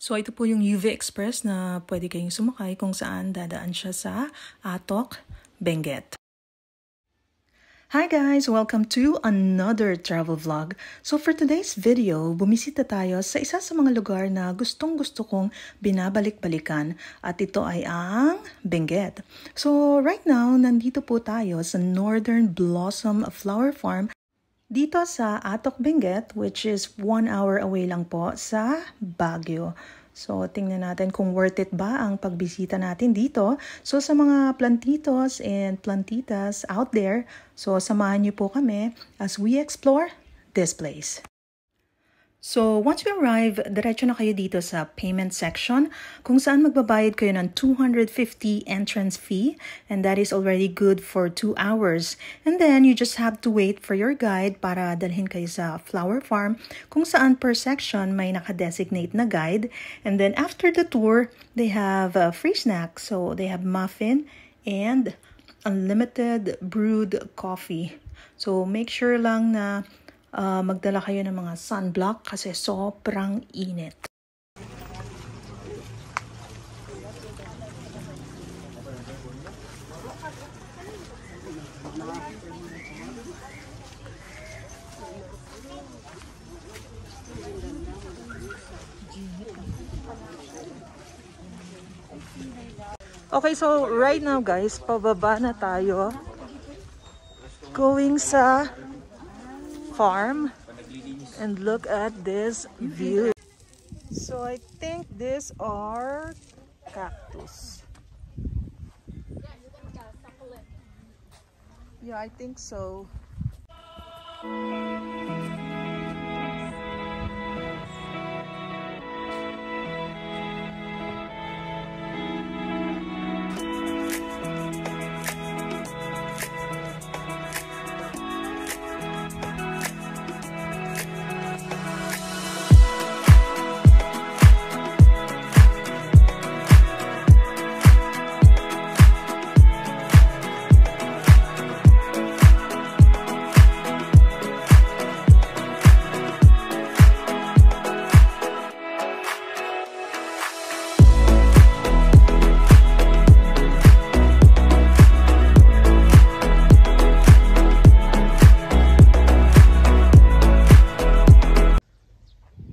So ito po yung UV Express na pwede kayong sumakay kung saan dadaan siya sa Atok, Benguet. Hi guys! Welcome to another travel vlog. So for today's video, bumisita tayo sa isa sa mga lugar na gustong-gusto kong binabalik-balikan at ito ay ang Benguet. So right now, nandito po tayo sa Northern Blossom Flower Farm dito sa Atok, Benguet, which is 1 hour away lang po sa Baguio. So, tingnan natin kung worth it ba ang pagbisita natin dito. So, sa mga plantitos and plantitas out there, so samahan niyo po kami as we explore this place. So, once we arrive, diretso na kayo dito sa payment section kung saan magbabayad kayo ng 250 entrance fee and that is already good for 2 hours. And then, you just have to wait for your guide para dalhin kayo sa flower farm kung saan per section may naka-designate na guide. And then, after the tour, they have free snacks. So, they have muffin and unlimited brewed coffee. So, make sure lang na magdala kayo ng mga sunblock kasi sobrang init. Okay, so right now guys, pababa na tayo going sa farm and look at this view. So I think these are cactus. Yeah, I think so.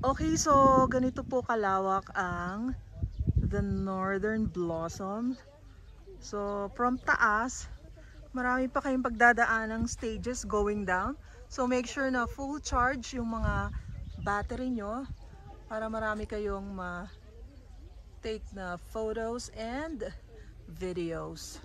Okay, so ganito po kalawak ang the Northern Blossom. So from taas, marami pa kayong pagdadaan ng stages going down. So make sure na full charge yung mga battery nyo para marami kayong ma-take na photos and videos.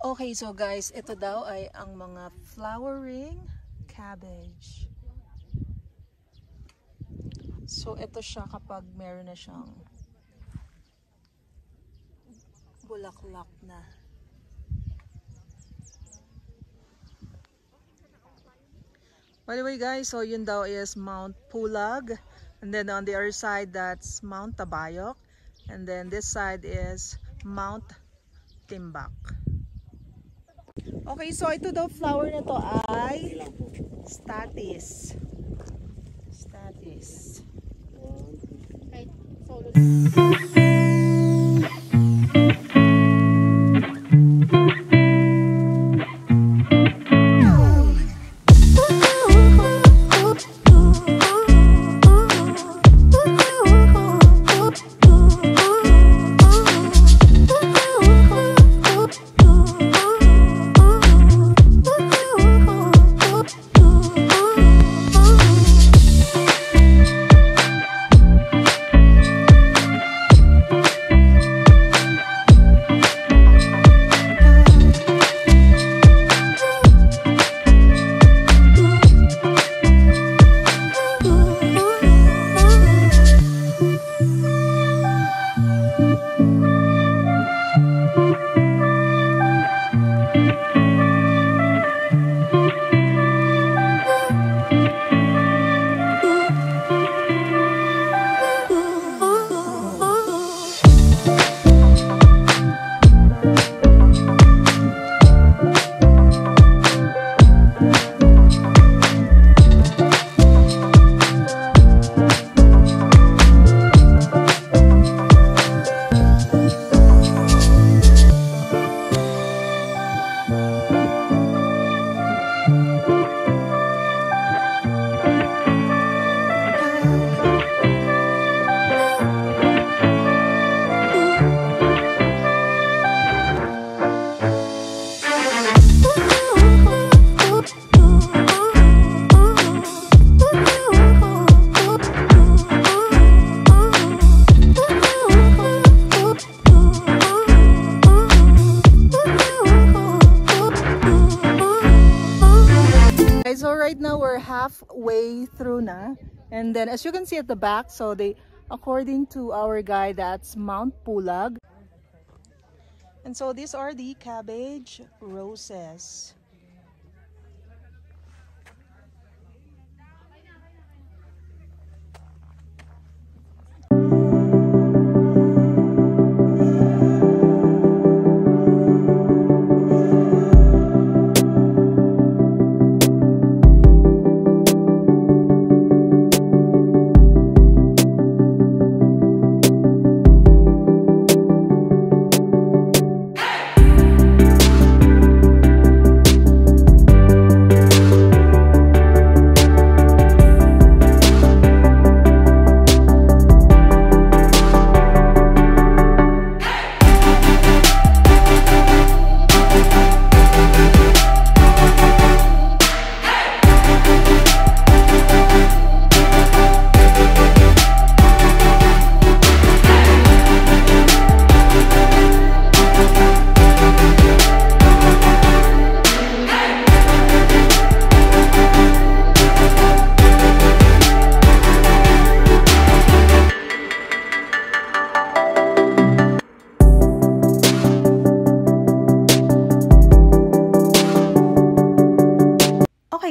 Okay, so guys, ito daw ay ang mga flowering cabbage. So ito siya kapag meron na siyang bulaklak na. By the way guys, so yun daw is Mount Pulag. And then on the other side, that's Mount Tabayok. And then this side is Mount Timbak. Okay, so ito daw flower na to ay Statice. Statice. right now we're halfway through na. And then as you can see at the back, so according to our guide, that's Mount Pulag. And so these are the cabbage roses.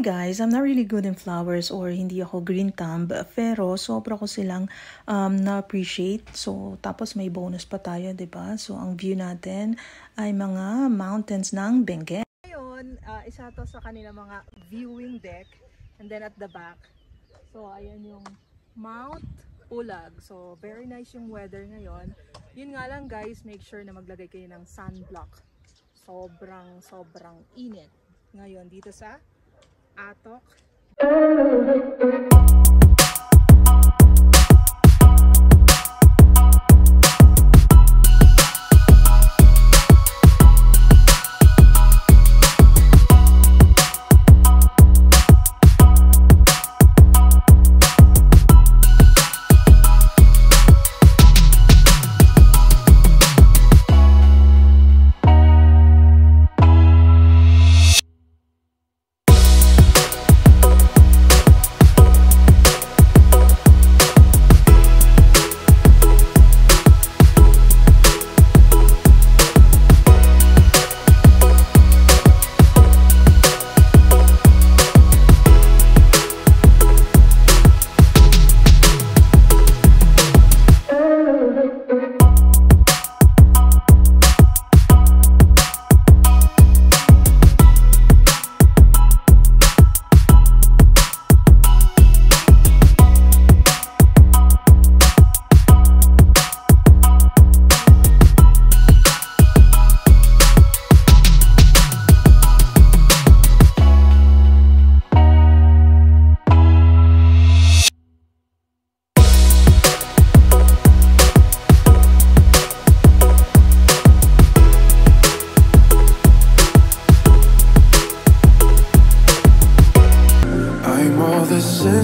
Guys, I'm not really good in flowers or hindi ako green thumb, pero sobra ko silang na-appreciate. So, tapos may bonus pa tayo, diba? So, ang view natin ay mga mountains ng Benguet. Ngayon, isa to sa kanila mga viewing deck. And then at the back, so ayan yung Mount Pulag. So, very nice yung weather ngayon. Yun nga lang guys, make sure na maglagay kayo ng sunblock. Sobrang init ngayon dito sa Atok.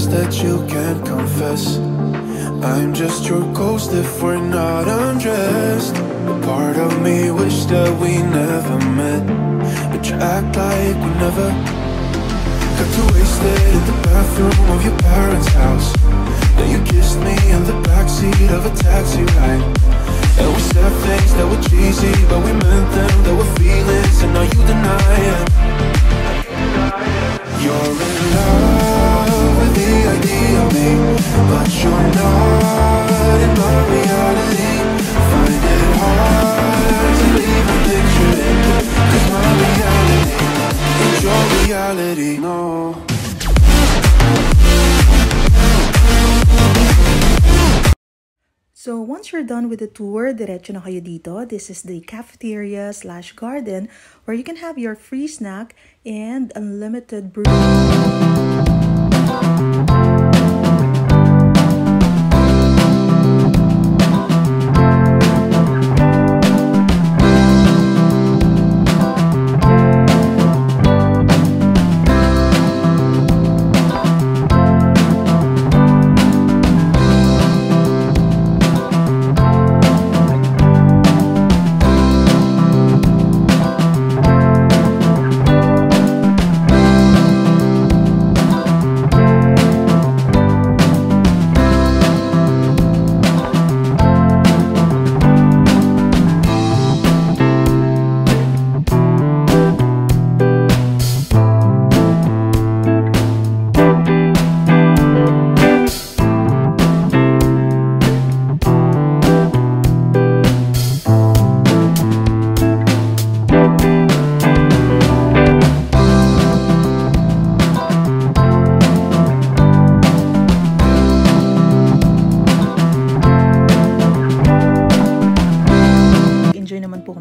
That you can't confess. I'm just your ghost if we're not undressed. A part of me wish that we never met, but you act like we never. Got too wasted in the bathroom of your parents' house. Then you kissed me in the backseat of a taxi ride. And we said things that were cheesy, but we meant them. There were feelings, and now you deny it. You're in love with the idea of me, but you're not in my reality. Find it hard to leave the picture in, 'cause my reality ain't your reality, no. So once you're done with the tour, diretso na kayo dito. This is the cafeteria/garden where you can have your free snack and unlimited brew.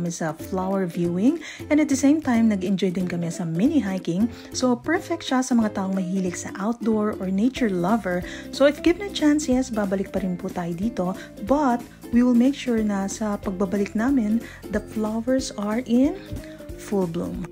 kami sa flower viewing, and at the same time, nag-enjoy din kami sa mini hiking. So, perfect siya sa mga taong mahilig sa outdoor or nature lover. So, if given a chance, yes, babalik pa rin po tayo dito. But, we will make sure na sa pagbabalik namin, the flowers are in full bloom.